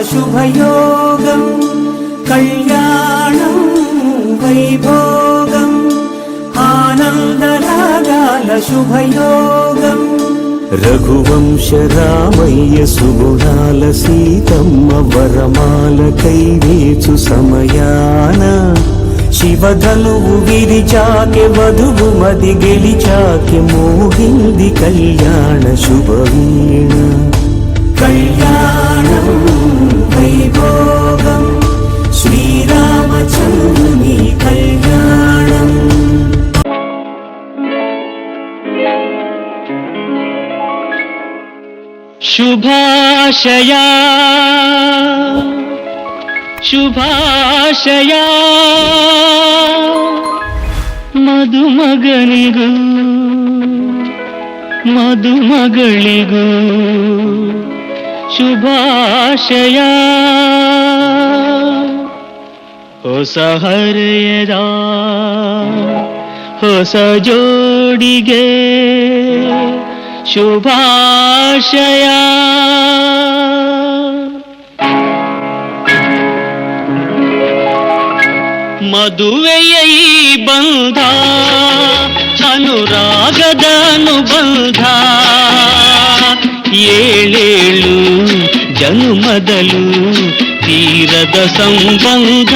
శుభయోగం కళ్యాణం వైభోగం ఆనందరాగాల శుభయోగం రఘువంశ రామయ్య సుగుణాల సీతమ్మ వరమాల కైవేచు సమయాన శివధనువు విరిచాకె వధువు మది గెలిచాకె మోగింది కళ్యాణ శుభవీణ కళ్యాణం వైభోగం శ్రీరామచంద్రుని కళ్యాణం శుభాశయా ಶುಭಾಶಯ ಮದುಮಗನಿಗೂ ಮದುಮಗಳಿಗೂ ಶುಭಾಶಯ ಹೊಸ ಹರೆಯದ ಹೊಸ ಜೋಡಿಗೆ ಶುಭಾಶಯ ಮದುವೆಯ ಈ ಬಂಧ ಅನುರಾಗದ ಅನುಬಂಧ ಏಳೇಳು ಜನುಮದಲು ತೀರದ ಸಂಬಂಧ